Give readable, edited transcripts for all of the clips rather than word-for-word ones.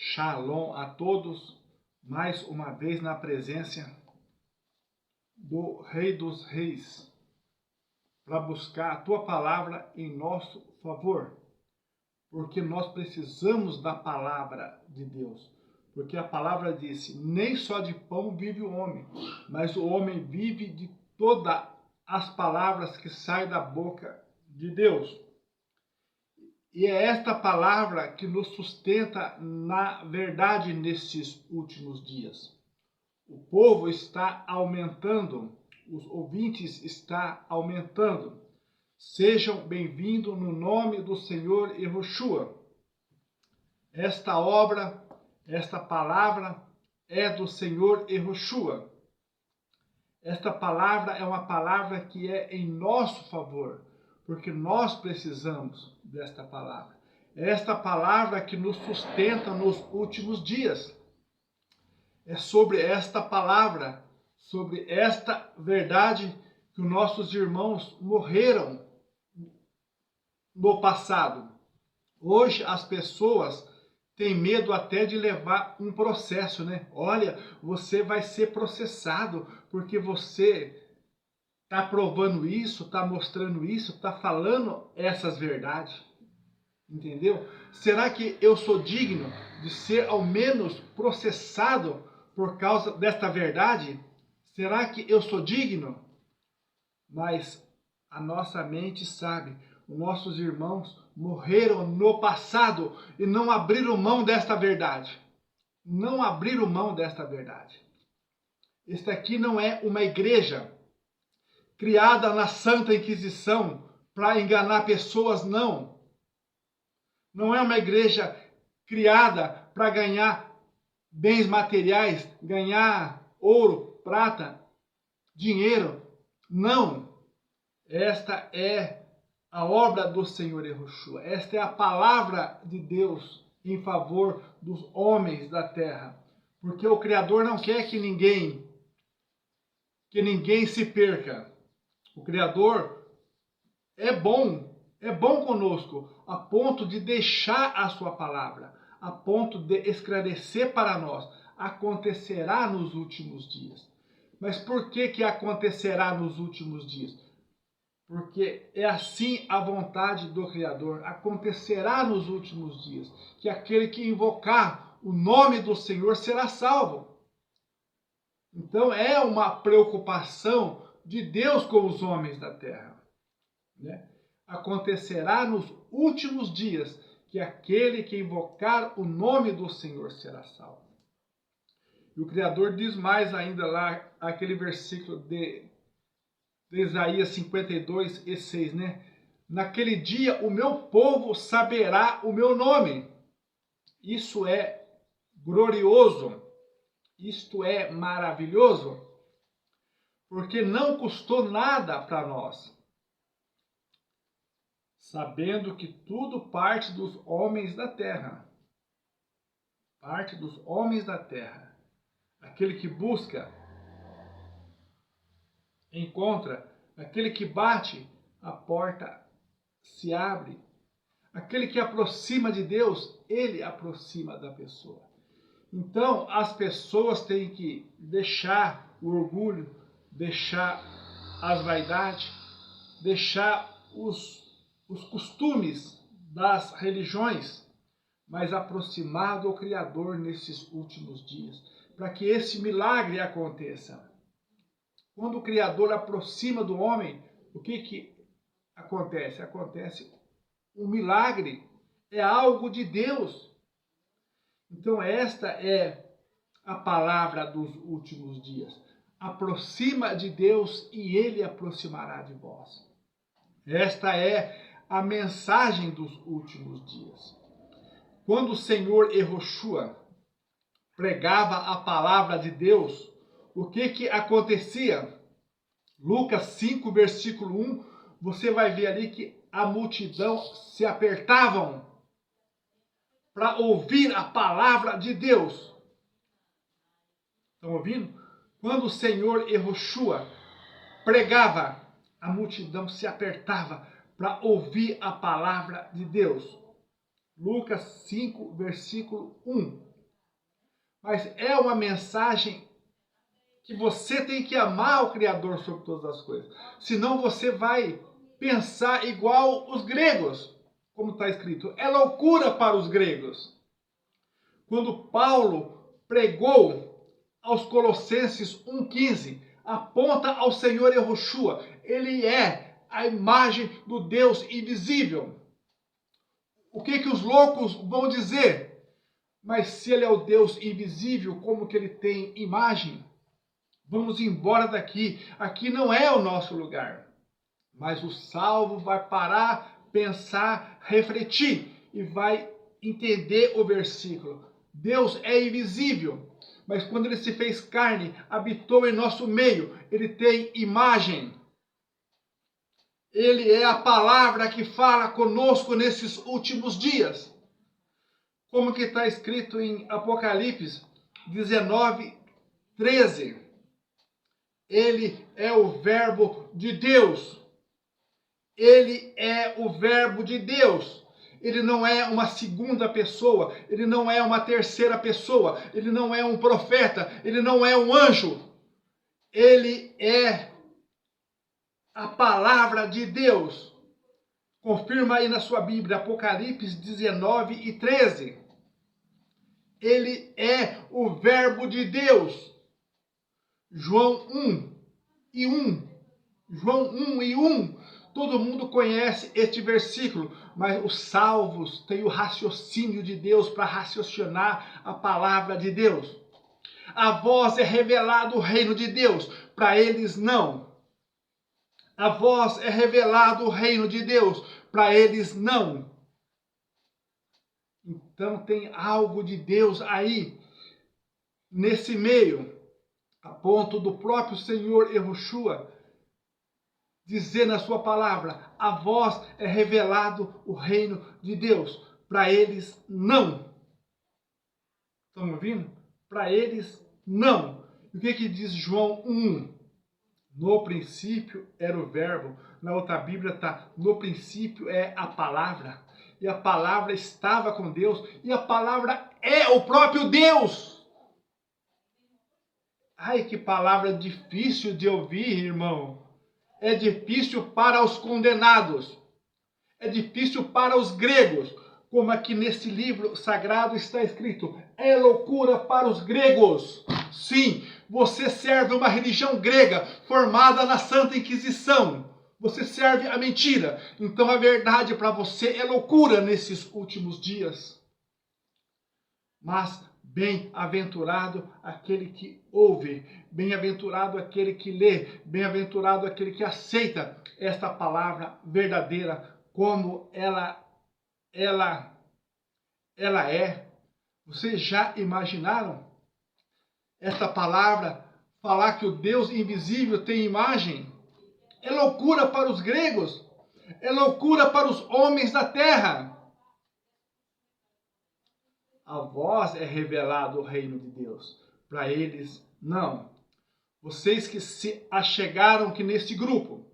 Shalom a todos, mais uma vez na presença do Rei dos Reis, para buscar a Tua palavra em nosso favor, porque nós precisamos da palavra de Deus, porque a palavra disse, nem só de pão vive o homem, mas o homem vive de todas as palavras que saem da boca de Deus. E é esta palavra que nos sustenta na verdade nesses últimos dias. O povo está aumentando, os ouvintes estão aumentando. Sejam bem-vindos no nome do Senhor Yehoshua. Esta obra, esta palavra é do Senhor Yehoshua. Esta palavra é uma palavra que é em nosso favor, porque nós precisamos desta palavra. É esta palavra que nos sustenta nos últimos dias. É sobre esta palavra, sobre esta verdade que os nossos irmãos morreram no passado. Hoje as pessoas têm medo até de levar um processo, né? Olha, você vai ser processado porque você está provando isso, está mostrando isso, está falando essas verdades. Entendeu? Será que eu sou digno de ser ao menos processado por causa desta verdade? Será que eu sou digno? Mas a nossa mente sabe, os nossos irmãos morreram no passado e não abriram mão desta verdade. Não abriram mão desta verdade. Esta aqui não é uma igreja criada na Santa Inquisição para enganar pessoas, não. Não é uma igreja criada para ganhar bens materiais, ganhar ouro, prata, dinheiro. Não. Esta é a obra do Senhor Yehoshua. Esta é a palavra de Deus em favor dos homens da terra. Porque o Criador não quer que ninguém se perca. O Criador é bom conosco, a ponto de deixar a sua palavra, a ponto de esclarecer para nós. Acontecerá nos últimos dias. Mas por que acontecerá nos últimos dias? Porque é assim a vontade do Criador. Acontecerá nos últimos dias que aquele que invocar o nome do Senhor será salvo. Então é uma preocupação de Deus com os homens da terra, né? Acontecerá nos últimos dias que aquele que invocar o nome do Senhor será salvo. E o Criador diz mais ainda lá, aquele versículo de Isaías 52:6, né? Naquele dia o meu povo saberá o meu nome. Isso é glorioso, isto é maravilhoso, porque não custou nada para nós. Sabendo que tudo parte dos homens da terra. Parte dos homens da terra. Aquele que busca, encontra. Aquele que bate, a porta se abre. Aquele que aproxima de Deus, ele aproxima da pessoa. Então, as pessoas têm que deixar o orgulho, deixar as vaidades, deixar os costumes das religiões, mas aproximar do Criador nesses últimos dias, para que esse milagre aconteça. Quando o Criador aproxima do homem, o que acontece? Acontece um milagre, é algo de Deus. Então esta é a palavra dos últimos dias. Aproxima de Deus e Ele aproximará de vós. Esta é a mensagem dos últimos dias. Quando o Senhor Yehoshua pregava a palavra de Deus, o que acontecia? Lucas 5, versículo 1, você vai ver ali que a multidão se apertavam para ouvir a palavra de Deus. Estão ouvindo? Quando o Senhor Yehoshua pregava, a multidão se apertava para ouvir a palavra de Deus. Lucas 5, versículo 1. mas é uma mensagem que você tem que amar o Criador sobre todas as coisas. Senão você vai pensar igual os gregos, como está escrito. É loucura para os gregos. Quando Paulo pregou aos Colossenses 1,15, aponta ao Senhor Yahushua. Ele é a imagem do Deus invisível. O que os loucos vão dizer? Mas se ele é o Deus invisível, como que ele tem imagem? Vamos embora daqui. Aqui não é o nosso lugar. Mas o salvo vai parar, pensar, refletir e vai entender o versículo. Deus é invisível, mas quando ele se fez carne, habitou em nosso meio, ele tem imagem. Ele é a palavra que fala conosco nesses últimos dias. Como que está escrito em Apocalipse 19:13. Ele é o verbo de Deus. Ele é o verbo de Deus. Ele não é uma segunda pessoa, ele não é uma terceira pessoa, ele não é um profeta, ele não é um anjo. Ele é a palavra de Deus. Confirma aí na sua Bíblia, Apocalipse 19:13. Ele é o verbo de Deus. João 1:1. João 1:1. Todo mundo conhece este versículo, mas os salvos têm o raciocínio de Deus para raciocinar a palavra de Deus. A vós é revelado o reino de Deus, para eles não. A vós é revelado o reino de Deus, para eles não. Então tem algo de Deus aí, nesse meio, a ponto do próprio Senhor Yahushua dizer na sua palavra, a vós é revelado o reino de Deus, para eles não. Estão ouvindo? Para eles não. E o que diz João 1? No princípio era o verbo. Na outra Bíblia está, no princípio é a palavra. E a palavra estava com Deus. E a palavra é o próprio Deus. Ai, que palavra difícil de ouvir, irmão. É difícil para os condenados. É difícil para os gregos. Como aqui nesse livro sagrado está escrito. É loucura para os gregos. Sim, você serve uma religião grega formada na Santa Inquisição. Você serve a mentira. Então a verdade para você é loucura nesses últimos dias. Mas bem-aventurado aquele que ouve, bem-aventurado aquele que lê, bem-aventurado aquele que aceita esta palavra verdadeira como ela é. Vocês já imaginaram esta palavra falar que o Deus invisível tem imagem? É loucura para os gregos, é loucura para os homens da terra. A vós é revelado o reino de Deus, para eles não. Vocês que se achegaram aqui neste grupo,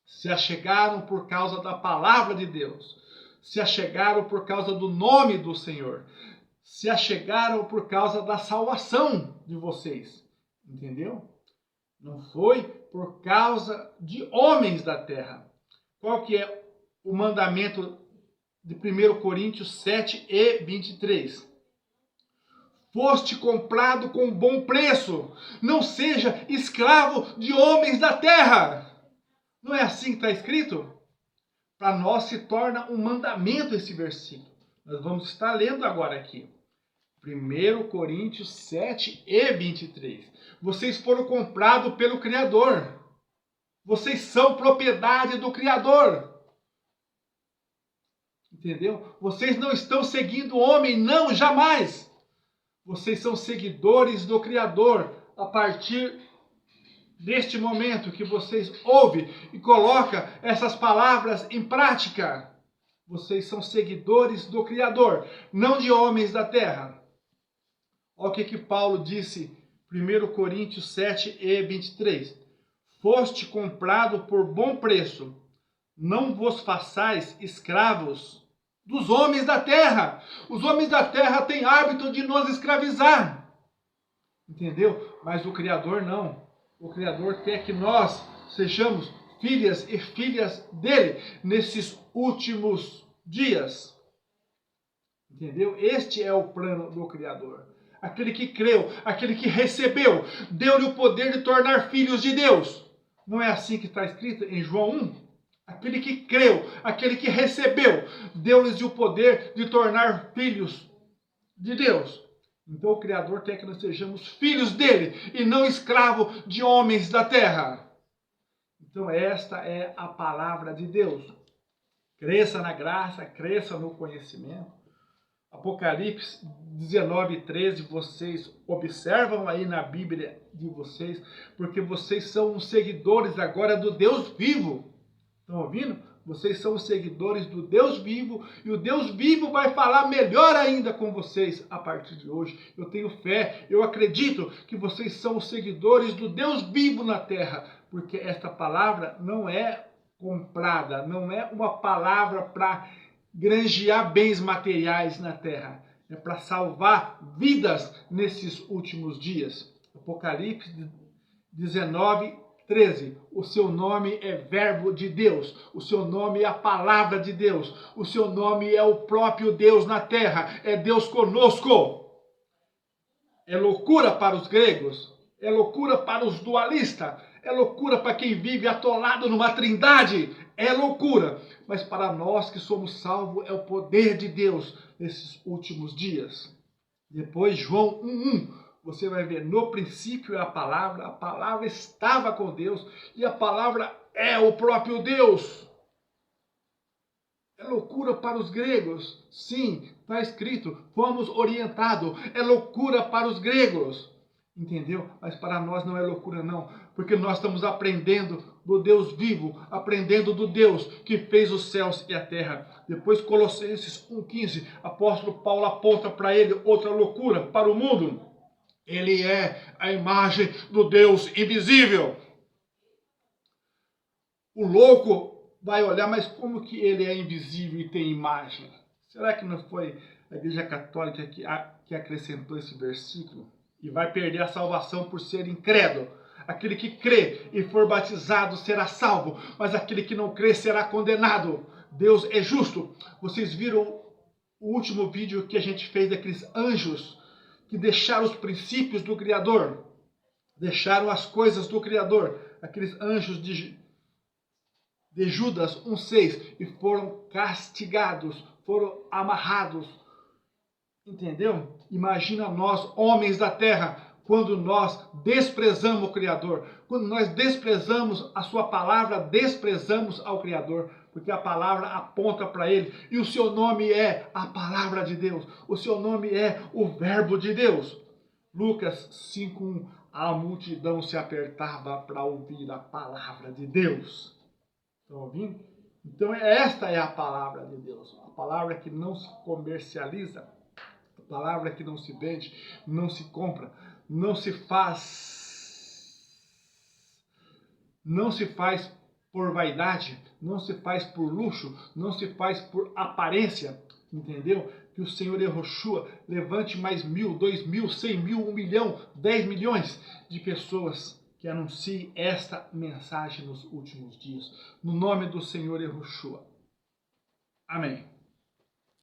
se achegaram por causa da palavra de Deus, se achegaram por causa do nome do Senhor, se achegaram por causa da salvação de vocês, entendeu? Não foi por causa de homens da terra. Qual que é o mandamento de 1 Coríntios 7:23? Foste comprado com bom preço. Não seja escravo de homens da terra. Não é assim que está escrito? Para nós se torna um mandamento esse versículo. Nós vamos estar lendo agora aqui. 1 Coríntios 7:23. Vocês foram comprados pelo Criador. Vocês são propriedade do Criador. Entendeu? Vocês não estão seguindo o homem, não, jamais. Vocês são seguidores do Criador a partir deste momento que vocês ouvem e colocam essas palavras em prática. Vocês são seguidores do Criador, não de homens da terra. Olha o que Paulo disse, 1 Coríntios 7:23. Foste comprado por bom preço, não vos façais escravos dos homens da terra. Os homens da terra têm hábito de nos escravizar. entendeu? Mas o Criador não. O Criador quer que nós sejamos filhas e filhas dele nesses últimos dias. Entendeu? Este é o plano do Criador. Aquele que creu, aquele que recebeu, deu-lhe o poder de tornar filhos de Deus. Não é assim que está escrito em João 1? Aquele que creu, aquele que recebeu, deu-lhes o poder de tornar filhos de Deus. Então o Criador quer que nós sejamos filhos dele e não escravos de homens da terra. Então esta é a palavra de Deus. Cresça na graça, cresça no conhecimento. Apocalipse 19:13, vocês observam aí na Bíblia de vocês, porque vocês são os seguidores agora do Deus vivo. Estão ouvindo? Vocês são os seguidores do Deus vivo, e o Deus vivo vai falar melhor ainda com vocês a partir de hoje. Eu tenho fé, eu acredito que vocês são os seguidores do Deus vivo na terra, porque esta palavra não é comprada, não é uma palavra para granjear bens materiais na terra, é para salvar vidas nesses últimos dias. Apocalipse 19:13, o seu nome é verbo de Deus, o seu nome é a palavra de Deus, o seu nome é o próprio Deus na terra, é Deus conosco. É loucura para os gregos, é loucura para os dualistas, é loucura para quem vive atolado numa trindade, é loucura. Mas para nós que somos salvos, é o poder de Deus nesses últimos dias. Depois, João 1:1, você vai ver, no princípio é a palavra estava com Deus, e a palavra é o próprio Deus. É loucura para os gregos, sim, está escrito, fomos orientados, é loucura para os gregos. Entendeu? Mas para nós não é loucura não, porque nós estamos aprendendo do Deus vivo, aprendendo do Deus que fez os céus e a terra. Depois Colossenses 1:15, apóstolo Paulo aponta para ele outra loucura para o mundo. Ele é a imagem do Deus invisível. O louco vai olhar, mas como que ele é invisível e tem imagem? Será que não foi a Igreja Católica que acrescentou esse versículo? E vai perder a salvação por ser incrédulo. Aquele que crê e for batizado será salvo, mas aquele que não crê será condenado. Deus é justo. Vocês viram o último vídeo que a gente fez daqueles anjos que deixaram os princípios do Criador, deixaram as coisas do Criador, aqueles anjos de Judas 1:6, e foram castigados, foram amarrados. Entendeu? Imagina nós, homens da terra, quando nós desprezamos o Criador, quando nós desprezamos a sua palavra, desprezamos ao Criador, porque a palavra aponta para ele, e o seu nome é a palavra de Deus, o seu nome é o verbo de Deus. Lucas 5:1, a multidão se apertava para ouvir a palavra de Deus. Estão ouvindo? Então esta é a palavra de Deus, a palavra que não se comercializa, a palavra que não se vende, não se compra, não se faz por vaidade, não se faz por luxo, não se faz por aparência, entendeu? Que o Senhor Yehoshua levante mais 1.000, 2.000, 100.000, 1 milhão, 10 milhões de pessoas que anunciem esta mensagem nos últimos dias. No nome do Senhor Yehoshua. Amém.